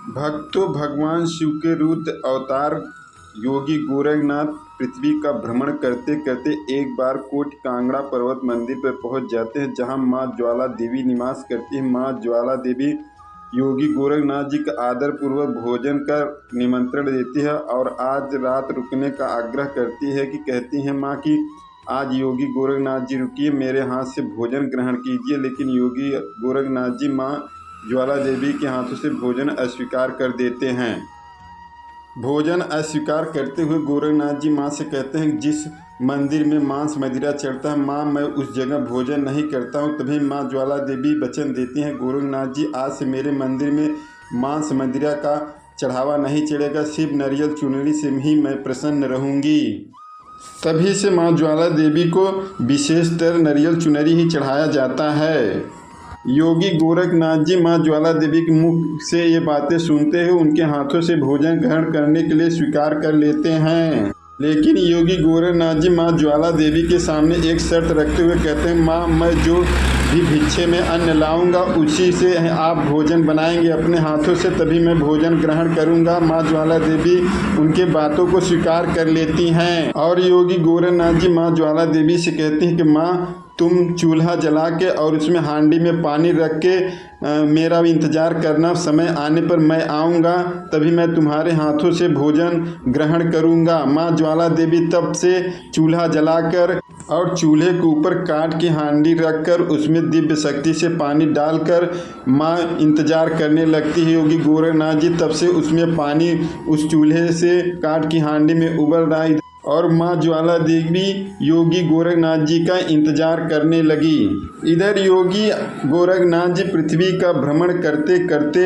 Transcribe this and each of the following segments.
भक्तों, भगवान शिव के रुद्र अवतार योगी गोरखनाथ पृथ्वी का भ्रमण करते करते एक बार कोटि कांगड़ा पर्वत मंदिर पर पहुंच जाते हैं, जहां मां ज्वाला देवी निवास करती है। मां ज्वाला देवी योगी गोरखनाथ जी का आदर पूर्वक भोजन का निमंत्रण देती है और आज रात रुकने का आग्रह करती है कि कहती हैं मां कि आज योगी गोरखनाथ जी रुकिए, मेरे हाथ से भोजन ग्रहण कीजिए। लेकिन योगी गोरखनाथ जी मां ज्वाला देवी के हाथों से भोजन अस्वीकार कर देते हैं। भोजन अस्वीकार करते हुए गोरखनाथ जी मां से कहते हैं, जिस मंदिर में मांस मदिरा चढ़ता है मां, मैं उस जगह भोजन नहीं करता हूं। तभी मां ज्वाला देवी वचन देती हैं, गोरखनाथ जी आज से मेरे मंदिर में मांस मदिरा का चढ़ावा नहीं चढ़ेगा, सिर्फ नारियल चुनरी से ही मैं प्रसन्न रहूंगी। तभी से मां ज्वाला देवी को विशेषतर नारियल चुनरी ही चढ़ाया जाता है। योगी गोरखनाथ जी मां ज्वाला देवी के मुख से ये बातें सुनते हुए उनके हाथों से भोजन ग्रहण करने के लिए स्वीकार कर लेते हैं। लेकिन योगी गोरखनाथ जी मां ज्वाला देवी के सामने एक शर्त रखते हुए कहते हैं, मां, मैं जो भी भिक्षे में अन्न लाऊंगा उसी से आप भोजन बनाएंगे अपने हाथों से, तभी मैं भोजन ग्रहण करूंगा। मां ज्वाला देवी उनके बातों को स्वीकार कर लेती हैं और योगी गोरखनाथ जी मां ज्वाला देवी से कहती हैं कि मां, तुम चूल्हा जला के और उसमें हांडी में पानी रख के मेरा इंतज़ार करना, समय आने पर मैं आऊँगा, तभी मैं तुम्हारे हाथों से भोजन ग्रहण करूँगा। मां ज्वाला देवी तब से चूल्हा जलाकर और चूल्हे के ऊपर काट की हांडी रखकर उसमें दिव्य शक्ति से पानी डालकर मां इंतज़ार करने लगती है। योगी गोरखनाथ जी तब से उसमें पानी उस चूल्हे से काट की हांडी में उबल रहा है और मां ज्वाला देवी योगी गोरखनाथ जी का इंतजार करने लगी। इधर योगी गोरखनाथ जी पृथ्वी का भ्रमण करते करते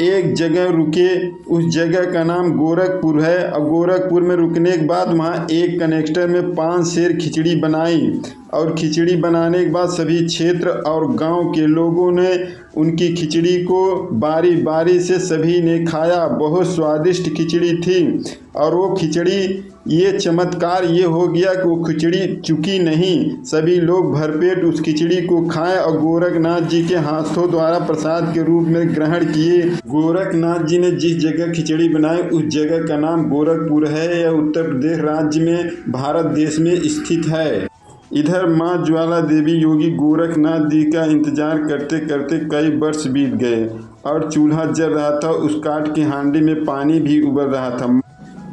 एक जगह रुके। उस जगह का नाम गोरखपुर है और गोरखपुर में रुकने के बाद वहाँ एक कनेक्टर में 5 सेर खिचड़ी बनाई और खिचड़ी बनाने के बाद सभी क्षेत्र और गांव के लोगों ने उनकी खिचड़ी को बारी बारी से सभी ने खाया। बहुत स्वादिष्ट खिचड़ी थी और वो खिचड़ी, ये चमत्कार ये हो गया कि वो खिचड़ी चुकी नहीं, सभी लोग भरपेट उस खिचड़ी को खाएं और गोरखनाथ जी के हाथों द्वारा प्रसाद के रूप में ग्रहण किए। गोरखनाथ जी ने जिस जगह खिचड़ी बनाई उस जगह का नाम गोरखपुर है। यह उत्तर प्रदेश राज्य में भारत देश में स्थित है। इधर मां ज्वाला देवी योगी गोरखनाथ जी का इंतजार करते करते कई वर्ष बीत गए और चूल्हा जल रहा था, उस काठ की हांडी में पानी भी उबल रहा था।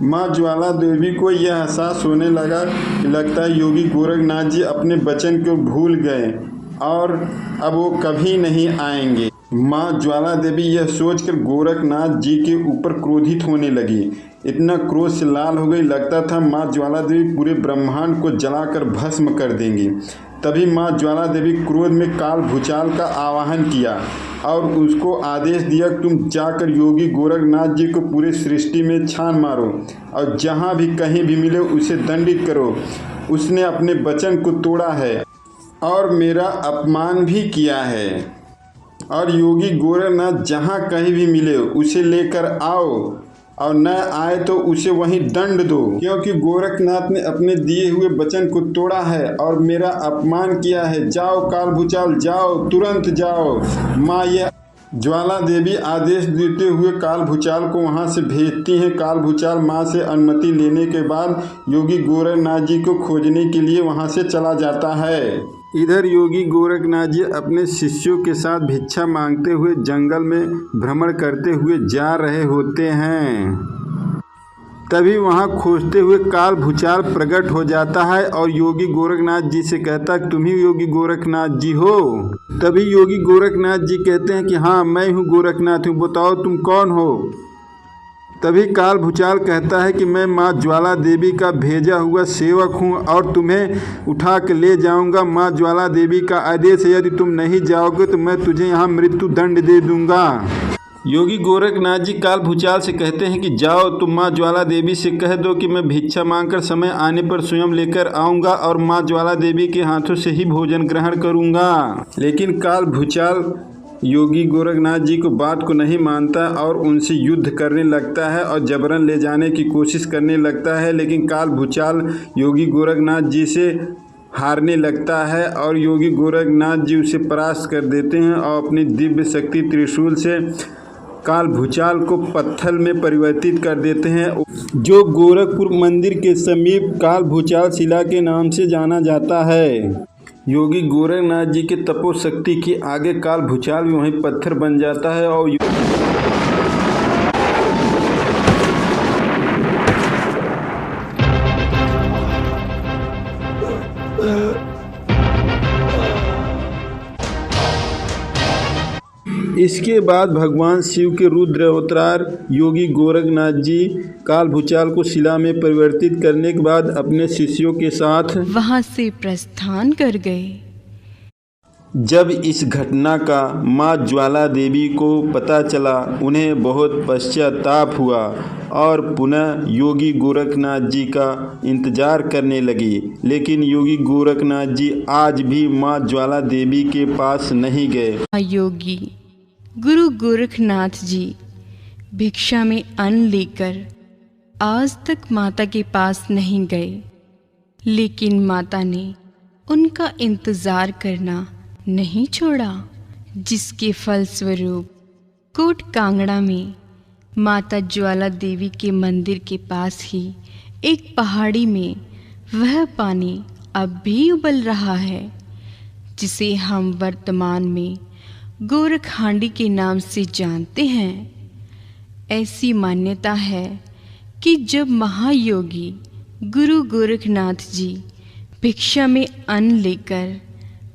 मां ज्वाला देवी को यह एहसास होने लगा कि लगता है योगी गोरखनाथ जी अपने वचन को भूल गए और अब वो कभी नहीं आएंगे। मां ज्वाला देवी यह सोचकर गोरखनाथ जी के ऊपर क्रोधित होने लगी। इतना क्रोध से लाल हो गई, लगता था मां ज्वाला देवी पूरे ब्रह्मांड को जलाकर भस्म कर देंगी। तभी मां ज्वाला देवी क्रोध में काल भूचाल का आवाहन किया और उसको आदेश दिया कि तुम जाकर योगी गोरखनाथ जी को पूरी सृष्टि में छान मारो और जहाँ भी कहीं भी मिले उसे दंडित करो। उसने अपने वचन को तोड़ा है और मेरा अपमान भी किया है और योगी गोरखनाथ जहाँ कहीं भी मिले उसे लेकर आओ और न आए तो उसे वहीं दंड दो, क्योंकि गोरखनाथ ने अपने दिए हुए वचन को तोड़ा है और मेरा अपमान किया है। जाओ काल भूचाल, जाओ, तुरंत जाओ। माँ ये ज्वाला देवी आदेश देते हुए काल भूचाल को वहां से भेजती हैं। काल भूचाल माँ से अनुमति लेने के बाद योगी गोरखनाथ जी को खोजने के लिए वहां से चला जाता है। इधर योगी गोरखनाथ जी अपने शिष्यों के साथ भिक्षा मांगते हुए जंगल में भ्रमण करते हुए जा रहे होते हैं। तभी वहां खोजते हुए काल भूचाल प्रकट हो जाता है और योगी गोरखनाथ जी से कहता है, तुम ही योगी गोरखनाथ जी हो? तभी योगी गोरखनाथ जी कहते हैं कि हाँ, मैं हूँ गोरखनाथ हूँ, बताओ तुम कौन हो? तभी काल भूचाल कहता है कि मैं मां ज्वाला देवी का भेजा हुआ सेवक हूं और तुम्हें उठा के ले जाऊंगा। मां ज्वाला देवी का आदेश है, यदि तुम नहीं जाओगे तो मैं तुझे यहां मृत्यु दंड दे दूंगा। योगी गोरखनाथ जी काल भूचाल से कहते हैं कि जाओ, तुम मां ज्वाला देवी से कह दो कि मैं भिक्षा मांगकर समय आने पर स्वयं लेकर आऊँगा और मां ज्वाला देवी के हाथों से ही भोजन ग्रहण करूँगा। लेकिन काल भूचाल योगी गोरखनाथ जी को बात को नहीं मानता और उनसे युद्ध करने लगता है और जबरन ले जाने की कोशिश करने लगता है। लेकिन काल भूचाल योगी गोरखनाथ जी से हारने लगता है और योगी गोरखनाथ जी उसे परास्त कर देते हैं और अपनी दिव्य शक्ति त्रिशूल से काल भूचाल को पत्थर में परिवर्तित कर देते हैं, जो गोरखपुर मंदिर के समीप काल भूचाल शिला के नाम से जाना जाता है। योगी गोरखनाथ जी के तपोशक्ति के आगे काल भूचाल भी वहीं पत्थर बन जाता है और इसके बाद भगवान शिव के रुद्र अवतार योगी गोरखनाथ जी काल भूचाल को शिला में परिवर्तित करने के बाद अपने शिष्यों के साथ वहां से प्रस्थान कर गए। जब इस घटना का माँ ज्वाला देवी को पता चला, उन्हें बहुत पश्चाताप हुआ और पुनः योगी गोरखनाथ जी का इंतजार करने लगी। लेकिन योगी गोरखनाथ जी आज भी माँ ज्वाला देवी के पास नहीं गए। योगी गुरु गोरखनाथ जी भिक्षा में अन्न लेकर आज तक माता के पास नहीं गए, लेकिन माता ने उनका इंतजार करना नहीं छोड़ा, जिसके फलस्वरूप कोट कांगड़ा में माता ज्वाला देवी के मंदिर के पास ही एक पहाड़ी में वह पानी अब भी उबल रहा है, जिसे हम वर्तमान में गोरखहांडी के नाम से जानते हैं। ऐसी मान्यता है कि जब महायोगी गुरु गोरखनाथ जी भिक्षा में अन्न लेकर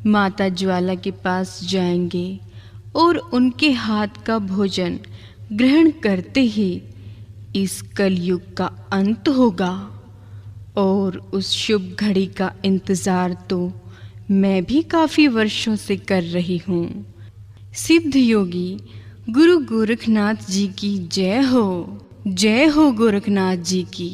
माता ज्वाला के पास जाएंगे और उनके हाथ का भोजन ग्रहण करते ही इस कलयुग का अंत होगा। और उस शुभ घड़ी का इंतज़ार तो मैं भी काफ़ी वर्षों से कर रही हूँ। सिद्ध योगी गुरु गोरखनाथ जी की जय हो गोरखनाथ जी की।